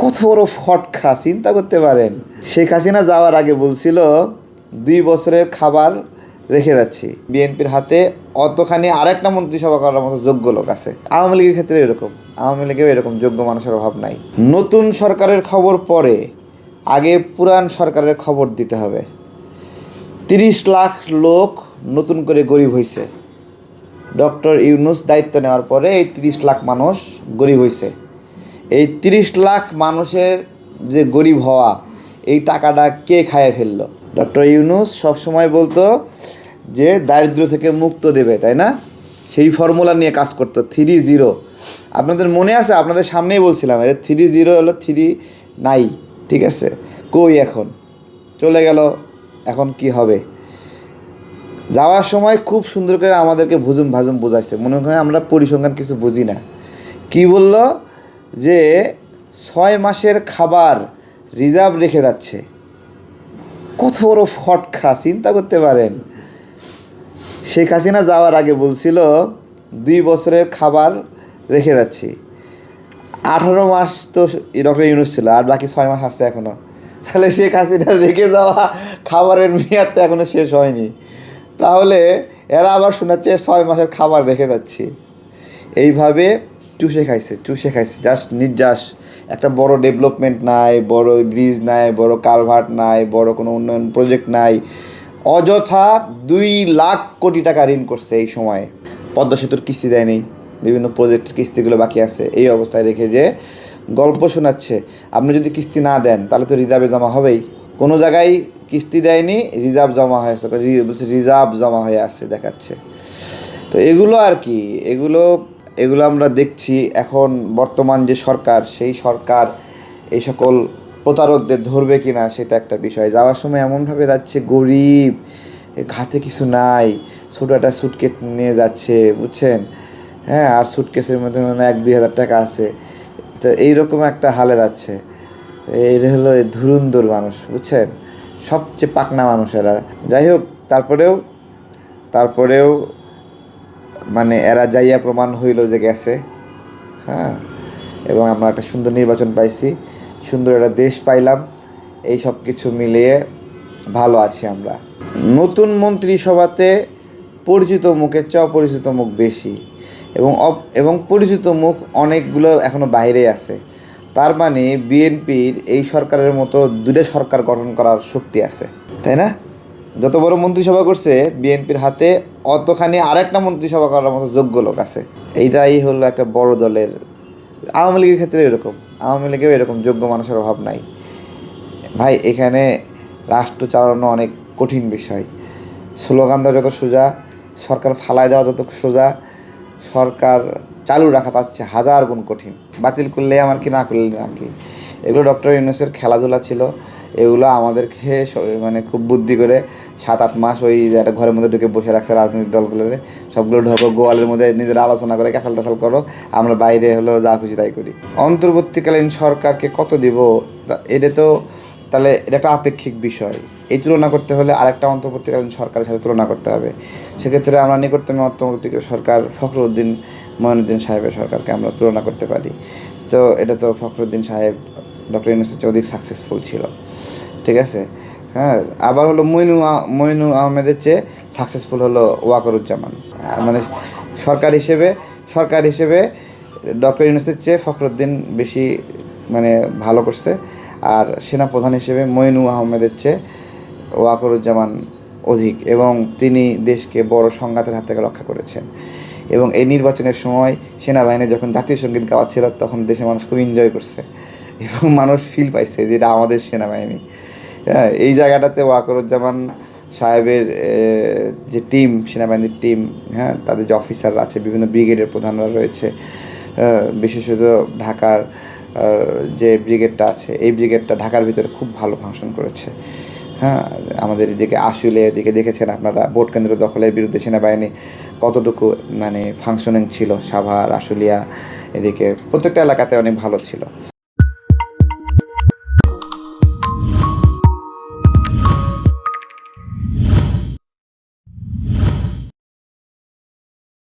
কত বড় ফটকা চিন্তা করতে পারেন। শেখ হাসিনা যাওয়ার আগে বলছিল 2 বছরের খাবার রেখে যাচ্ছি। বিএনপির হাতে অতখানি আরেকটা মন্ত্রিসভা করার মতো যোগ্য লোক আছে। আওয়ামী লীগের ক্ষেত্রে এরকম, আওয়ামী লীগেও এরকম যোগ্য মানুষের অভাব নাই। নতুন সরকারের খবর পরে আগে পুরান সরকারের খবর দিতে হবে। 30 লাখ লোক নতুন করে গরিব হয়েছে। ডক্টর ইউনূস দায়িত্ব নেওয়ার পরে এই 30 লাখ মানুষ গরিব হয়েছে। এই 30 লাখ মানুষের যে গরিব হওয়া, এই টাকাটা কে খাইয়ে ফেললো? ডক্টর ইউনূস সবসময় বলতো যে দারিদ্র থেকে মুক্ত দেবে, তাই না? সেই ফর্মুলা নিয়ে কাজ করতো। 3-0 আপনাদের মনে আছে? আপনাদের সামনেই বলছিলাম, এর 3-0 হলো 3 নাই। ঠিক আছে, কই এখন? চলে গেল, এখন কি হবে? যাওয়ার সময় খুব সুন্দর করে আমাদেরকে ভুজুম ভাজুম বোঝাইছে, মনে হয় আমরা পরিসংখ্যান কিছু বুঝি না। কি বলল? যে 6 মাসের খাবার রিজার্ভ রেখে যাচ্ছে। কত বড় ফটকা চিন্তা করতে পারেন। শেখ হাসিনা যাওয়ার আগে বলছিল 2 বছরের খাবার রেখে যাচ্ছি। 18 মাস তো ডক্টর ইউনূস ছিল, আর বাকি 6 মাস আসছে এখনও। তাহলে শেখ হাসিনা রেখে যাওয়া খাবারের মেয়াদ তো এখনও শেষ হয়নি। তাহলে এরা আবার শোনাচ্ছে 6 মাসের খাবার রেখে যাচ্ছি। এইভাবে চুষে খাইছে জাস্ট নির্যাস। একটা বড় ডেভেলপমেন্ট নাই, বড় ব্রিজ নাই, বড় কালভার্ট নাই, বড় কোনো উন্নয়ন প্রজেক্ট নাই। অযথা 2 লাখ কোটি টাকা ঋণ করছে এই সময়ে। পদ্মা সেতুর কিস্তি দেয়নি, বিভিন্ন প্রজেক্টের কিস্তিগুলো বাকি আছে। এই অবস্থায় রেখে যে গল্প শোনাচ্ছে, আপনি যদি কিস্তি না দেন তাহলে তো রিজার্ভে জমা হবেই। কোনো জায়গায় কিস্তি দেয়নি, রিজার্ভ জমা হয়েছে, বলছে রিজার্ভ জমা হয়ে আছে দেখাচ্ছে। তো এগুলো আর কি, এগুলো আমরা দেখছি। এখন বর্তমান যে সরকার, সেই সরকার এই সকল প্রতারকদের ধরবে কি না সেটা একটা বিষয়। যাওয়ার সময় এমনভাবে যাচ্ছে, গরিব, হাতে কিছু নাই, ছোটো একটা সুটকেস নিয়ে যাচ্ছে, বুঝছেন? হ্যাঁ, আর সুটকেসের মধ্যে মানে 1-2 হাজার টাকা আছে। তো এইরকম একটা হালে যাচ্ছে। এই হলো ধুরুন্ধর মানুষ, বুঝছেন? সবচেয়ে পাকনা মানুষ এরা। যাই হোক, তারপরেও মানে এরা যাইয়া প্রমাণ হইল যে গেছে। হ্যাঁ, এবং আমরা একটা সুন্দর নির্বাচন পাইছি, সুন্দর একটা দেশ পাইলাম। এই সব কিছু মিলিয়ে ভালো আছি আমরা। নতুন মন্ত্রিসভাতে পরিচিত মুখের চেয়ে অপরিচিত মুখ বেশি, এবং পরিচিত মুখ অনেকগুলো এখনও বাইরে আছে। তার মানে বিএনপির এই সরকারের মতো 2টা সরকার গঠন করার শক্তি আছে, তাই না? যত বড় মন্ত্রিসভা করছে, বিএনপির হাতে অতখানি আরেকটা মন্ত্রিসভা করার মতো যোগ্য লোক আছে। এইটাই হলো একটা বড় দলের। আওয়ামী লীগের ক্ষেত্রে এরকম, আওয়ামী লীগেও এরকম যোগ্য মানুষের অভাব নাই। ভাই, এখানে রাষ্ট্র চালানো অনেক কঠিন বিষয়। স্লোগান দেওয়া যত সোজা, সরকার ফালায় দেওয়া যত সোজা, সরকার চালু রাখা তার চেয়ে 1000 গুণ কঠিন। বাতিল করলে আমার কি, না করলে না কি। এগুলো ডক্টর ইউনূসের খেলাধুলা ছিল। এগুলো আমাদেরকে মানে খুব বুদ্ধি করে 7-8 মাস ওই একটা ঘরের মধ্যে ঢুকে বসে রাখছে রাজনৈতিক দলগুলোরে। সবগুলো ঢোকো, গোয়ালের মধ্যে নিজেরা আলোচনা করে ক্যাসাল টাসাল করো, আমরা বাইরে হলো যা খুশি তাই করি। অন্তর্বর্তীকালীন সরকারকে কত দিব, এটা তো তাহলে এটা একটা আপেক্ষিক বিষয়। এই তুলনা করতে হলে আরেকটা অন্তর্বর্তীকালীন সরকারের সাথে তুলনা করতে হবে। সেক্ষেত্রে আমরা নিকটতম অন্তর্বর্তীকালীন সরকার ফখরুদ্দিন মঈনুদ্দিন সাহেবের সরকারকে আমরা তুলনা করতে পারি। তো এটা তো ফখরুদ্দিন সাহেব ডক্টর ইউনূসের চেয়ে অধিক সাকসেসফুল ছিল, ঠিক আছে? হ্যাঁ, আবার হলো মইনু আহমেদের চেয়ে সাকসেসফুল হলো ওয়াকরুজ্জামান। মানে সরকার হিসেবে ডক্টর ইউনূসের চেয়ে ফখরুদ্দিন বেশি মানে ভালো করছে। আর সেনাপ্রধান হিসেবে মইনু আহমেদের চেয়ে ওয়াকরুজ্জামান অধিক, এবং তিনি দেশকে বড় সংঘাতের হাত থেকে রক্ষা করেছেন। এবং এই নির্বাচনের সময় সেনাবাহিনী যখন জাতীয় সঙ্গীত গাওয়াচ্ছিল, তখন দেশের মানুষ খুব এনজয় করছে, এবং মানুষ ফিল পাইছে যে এটা আমাদের সেনাবাহিনী। হ্যাঁ, এই জায়গাটাতে ওয়াকরুজ্জামান সাহেবের যে টিম, সেনাবাহিনীর টিম, হ্যাঁ, তাদের যে অফিসাররা আছে, বিভিন্ন ব্রিগেডের প্রধানরা রয়েছে, বিশেষত ঢাকার যে ব্রিগেডটা আছে, এই ব্রিগেডটা ঢাকার ভিতরে খুব ভালো ফাংশন করেছে। হ্যাঁ, আমাদের এদিকে আশুলিয়া এদিকে দেখেছেন আপনারা, ভোট কেন্দ্র দখলের বিরুদ্ধে সেনাবাহিনী কতটুকু মানে ফাংশনিং ছিল। সাভার, আশুলিয়া, এদিকে প্রত্যেকটা এলাকাতে অনেক ভালো ছিল।